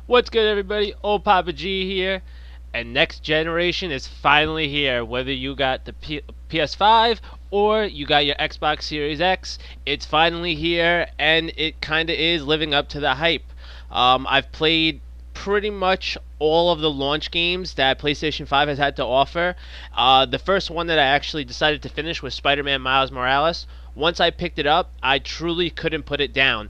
What's good, everybody? Old Papa G here, and next generation is finally here. Whether you got the PS5 or you got your Xbox Series X, it's finally here, and it kind of is living up to the hype. I've played pretty much all of the launch games that PlayStation 5 has had to offer. The first one that I actually decided to finish was Spider-Man Miles Morales. Once I picked it up, I truly couldn't put it down.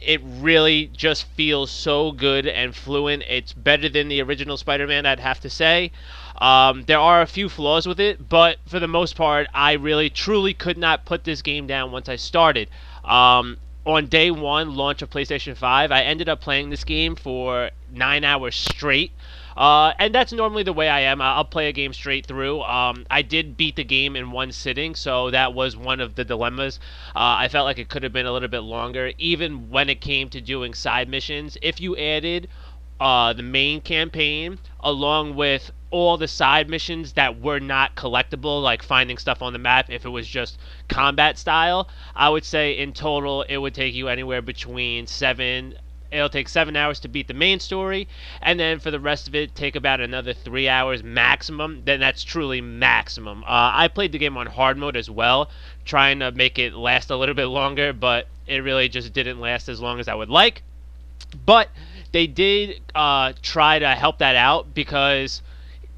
It really just feels so good and fluent. It's better than the original Spider-Man, I'd have to say. There are a few flaws with it, but for the most part, I really truly could not put this game down once I started. On day one launch of PlayStation 5, I ended up playing this game for 9 hours straight. And that's normally the way I am. I'll play a game straight through. I did beat the game in one sitting, so that was one of the dilemmas. I felt like it could have been a little bit longer, even when it came to doing side missions. If you added the main campaign along with all the side missions that were not collectible, like finding stuff on the map, if it was just combat style, I would say in total it would take you anywhere between seven. It'll take 7 hours to beat the main story, and then for the rest of it, take about another 3 hours maximum. Then that's truly maximum. I played the game on hard mode as well, trying to make it last a little bit longer, but it really just didn't last as long as I would like. But they did try to help that out because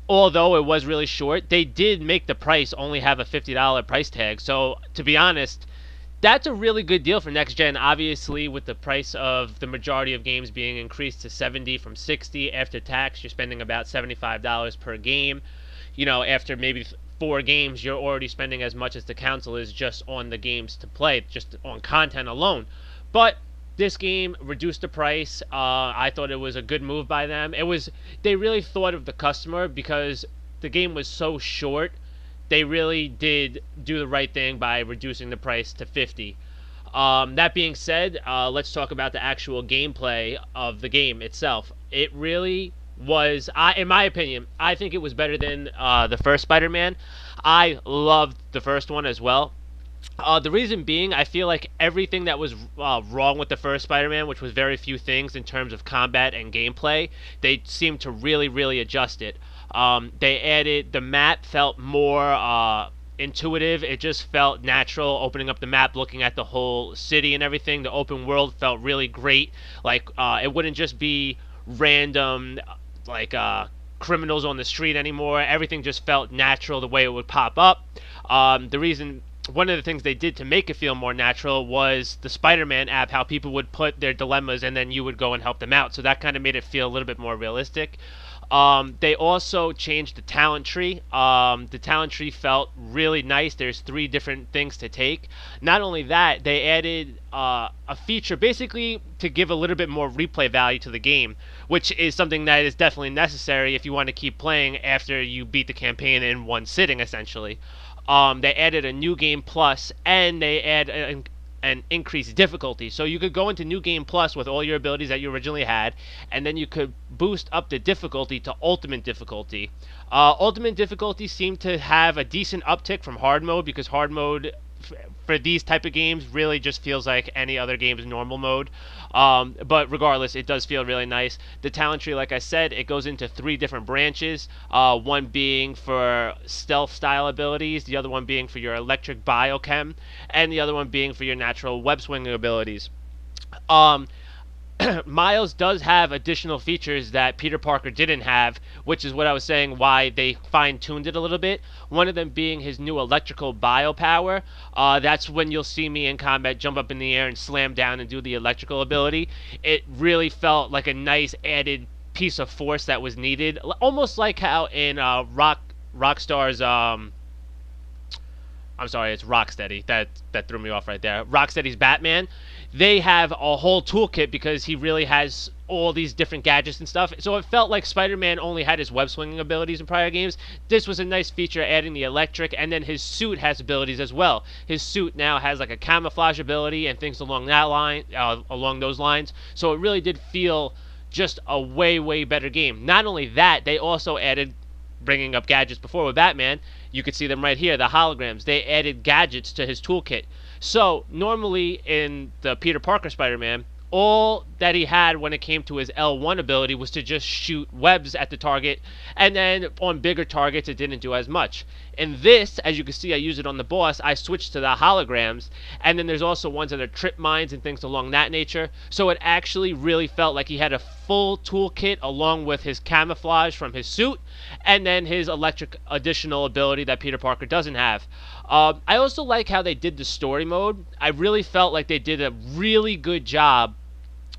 although it was really short, they did make the price only have a $50 price tag. So to be honest, that's a really good deal for next gen. Obviously, with the price of the majority of games being increased to 70 from 60 after tax, you're spending about $75 per game. After maybe 4 games, you're already spending as much as the console is just on the games to play, just on content alone. But this game reduced the price. I thought it was a good move by them. They really thought of the customer because the game was so short. They really did do the right thing by reducing the price to 50. That being said, let's talk about the actual gameplay of the game itself. It really was, in my opinion, I think it was better than the first Spider-Man. I loved the first one as well. The reason being, I feel like everything that was wrong with the first Spider-Man, which was very few things in terms of combat and gameplay, they seemed to really, really adjust it. They added the map felt more intuitive. It just felt natural opening up the map, looking at the whole city and everything. The open world felt really great. Like it wouldn't just be random like criminals on the street anymore. Everything just felt natural the way it would pop up. One of the things they did to make it feel more natural was the Spider-Man app, how people would put their dilemmas and then you would go and help them out. So that kind of made it feel a little bit more realistic. They also changed the talent tree. The talent tree felt really nice. There's 3 different things to take. Not only that, they added a feature basically to give a little bit more replay value to the game, which is something that is definitely necessary if you want to keep playing after you beat the campaign in one sitting, essentially. They added a new game plus, and they add an increased difficulty. So you could go into New Game Plus with all your abilities that you originally had, and then you could boost up the difficulty to Ultimate difficulty. Ultimate difficulty seemed to have a decent uptick from hard mode because hard mode for these type of games really just feels like any other game's normal mode. But regardless, it does feel really nice. The talent tree, like I said, it goes into 3 different branches. One being for stealth style abilities, the other one being for your electric biochem, and the other one being for your natural web swinging abilities. Um, Miles does have additional features that Peter Parker didn't have, which is what I was saying why they fine-tuned it a little bit. One of them being his new electrical biopower. That's when you'll see me in combat jump up in the air and slam down and do the electrical ability. It really felt like a nice added piece of force that was needed, almost like how in Rockstar's I'm sorry, it's Rocksteady. That threw me off right there. Rocksteady's Batman. They have a whole toolkit because he really has all these different gadgets and stuff. So it felt like Spider-Man only had his web swinging abilities in prior games. This was a nice feature, adding the electric, and then his suit has abilities as well. His suit now has like a camouflage ability and things along that line, along those lines. So it really did feel just a way, way better game. Not only that, they also added, bringing up gadgets before with Batman, you could see them right here, the holograms. They added gadgets to his toolkit. So normally in the Peter Parker Spider-Man, All that he had when it came to his L1 ability was to just shoot webs at the target, and then on bigger targets it didn't do as much. In this, as you can see, I use it on the boss, I switched to the holograms, and then there's also ones that are trip mines and things along that nature, so it actually really felt like he had a full toolkit along with his camouflage from his suit, and then his electric additional ability that Peter Parker doesn't have. I also like how they did the story mode. I really felt like they did a really good job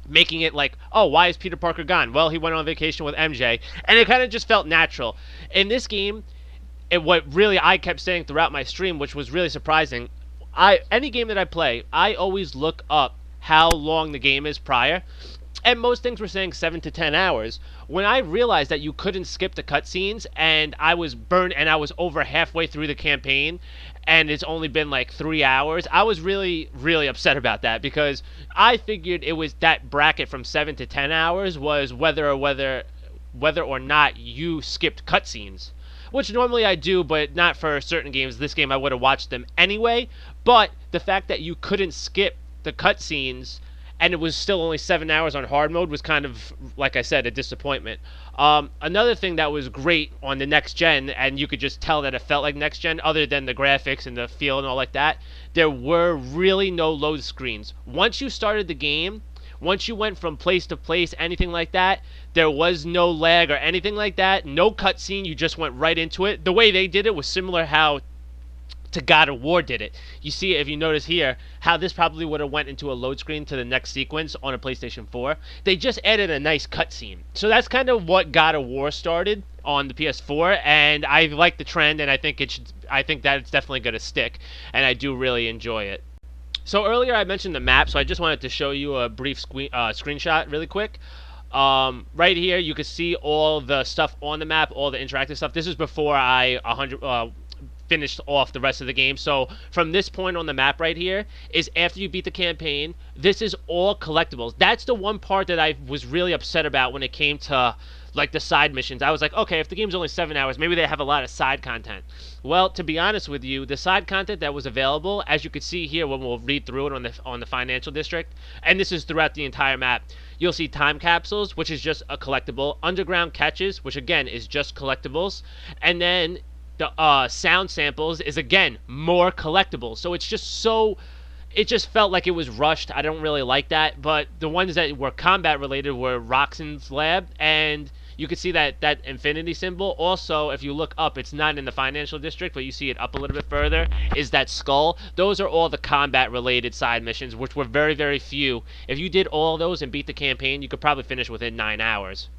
making it like, oh, why is Peter Parker gone? Well, he went on vacation with MJ, and it kind of just felt natural. In this game, what really I kept saying throughout my stream, which was really surprising, any game that I play, I always look up how long the game is prior, and most things were saying 7 to 10 hours. When I realized that you couldn't skip the cutscenes, and I was burned, and I was over halfway through the campaign, and it's only been like 3 hours, I was really, really upset about that, because I figured it was that bracket from 7 to 10 hours was whether or not you skipped cutscenes, which normally I do, but not for certain games. This game I would have watched them anyway, but the fact that you couldn't skip the cutscenes and it was still only 7 hours on hard mode was kind of, like I said, a disappointment. Another thing that was great on the next gen, and you could just tell that it felt like next gen, other than the graphics and the feel and all like that, there were really no load screens. Once you started the game, once you went from place to place, anything like that, there was no lag or anything like that. No cutscene, you just went right into it. The way they did it was similar how to God of War did it. You see, if you notice here, how this probably would have went into a load screen to the next sequence on a PlayStation 4. They just added a nice cutscene. So that's kind of what God of War started on the PS4, and I like the trend, and I think that it's definitely going to stick, and I do really enjoy it. So earlier I mentioned the map, so I just wanted to show you a brief screenshot really quick. Right here you can see all the stuff on the map, all the interactive stuff. This is before I finished off the rest of the game. So from this point on the map right here is after you beat the campaign. This is all collectibles. That's the one part that I was really upset about when it came to like the side missions. I was like, okay, if the game's only 7 hours, maybe they have a lot of side content. Well, to be honest with you, the side content that was available, as you can see here when we'll read through it on the financial district, and this is throughout the entire map, you'll see time capsules, which is just a collectible, underground catches, which again is just collectibles, and then the sound samples is again more collectibles. So it's just so, it just felt like it was rushed. I don't really like that. But the ones that were combat related were Roxanne's lab, and you can see that infinity symbol. Also, if you look up, it's not in the financial district, but you see it up a little bit further, is that skull. Those are all the combat related side missions, which were very, very few. If you did all those and beat the campaign, you could probably finish within 9 hours.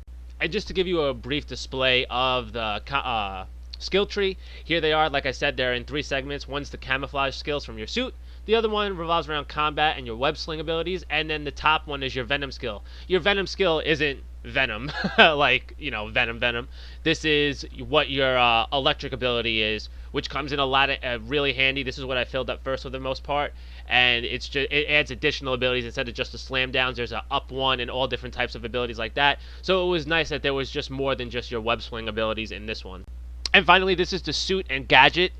And just to give you a brief display of the skill tree, here they are. Like I said, they're in 3 segments. One's the camouflage skills from your suit. The other one revolves around combat and your web sling abilities. And then the top one is your venom skill. Your venom skill isn't venom, like, you know, venom. This is what your electric ability is, which comes in a lot of really handy. This is what I filled up first for the most part. And it's just, it adds additional abilities instead of just the slam downs. There's a up one and all different types of abilities like that. So it was nice that there was just more than just your web sling abilities in this one. And finally, this is the suit and gadget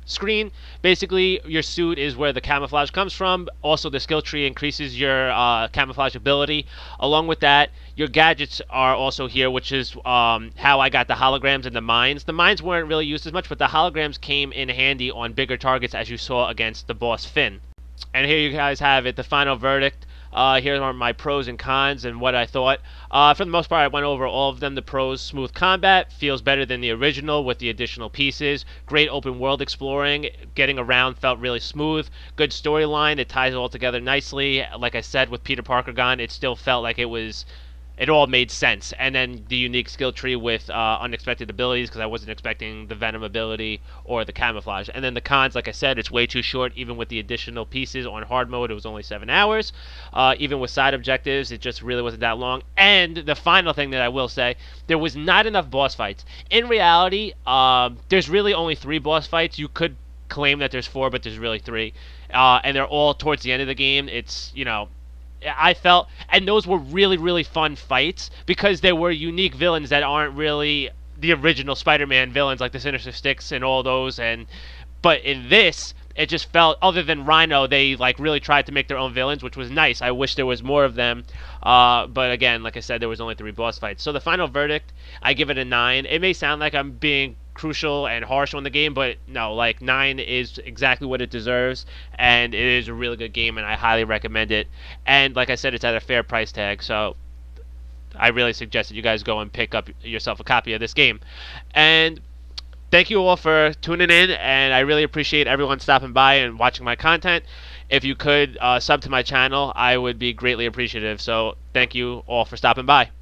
screen. Basically, your suit is where the camouflage comes from. Also, the skill tree increases your camouflage ability. Along with that, your gadgets are also here, which is how I got the holograms and the mines. The mines weren't really used as much, but the holograms came in handy on bigger targets, as you saw against the boss Finn. And here you guys have it, the final verdict. Here are my pros and cons and what I thought. For the most part, I went over all of them. The pros: smooth combat, feels better than the original with the additional pieces. Great open world exploring, getting around felt really smooth. Good storyline, it ties it all together nicely. Like I said, with Peter Parker gone, it still felt like it all made sense. And then the unique skill tree with unexpected abilities, because I wasn't expecting the venom ability or the camouflage. And then the cons, like I said, it's way too short. Even with the additional pieces on hard mode, it was only 7 hours. Even with side objectives, it just really wasn't that long. And the final thing that I will say, there was not enough boss fights. In reality, there's really only 3 boss fights. You could claim that there's 4, but there's really 3. And they're all towards the end of the game. It's, you know, I felt, and those were really, really fun fights because there were unique villains that aren't really the original Spider-Man villains, like the Sinister Six and all those, and But in this, it just felt, other than Rhino, they like really tried to make their own villains, which was nice. I wish there was more of them. But again, like I said, there was only 3 boss fights. So the final verdict, I give it a 9. It may sound like I'm being crucial and harsh on the game, but no, like 9 is exactly what it deserves, and it is a really good game, and I highly recommend it. And like I said, it's at a fair price tag, so I really suggest that you guys go and pick up yourself a copy of this game. And thank you all for tuning in, and I really appreciate everyone stopping by and watching my content. If you could sub to my channel, I would be greatly appreciative. So thank you all for stopping by.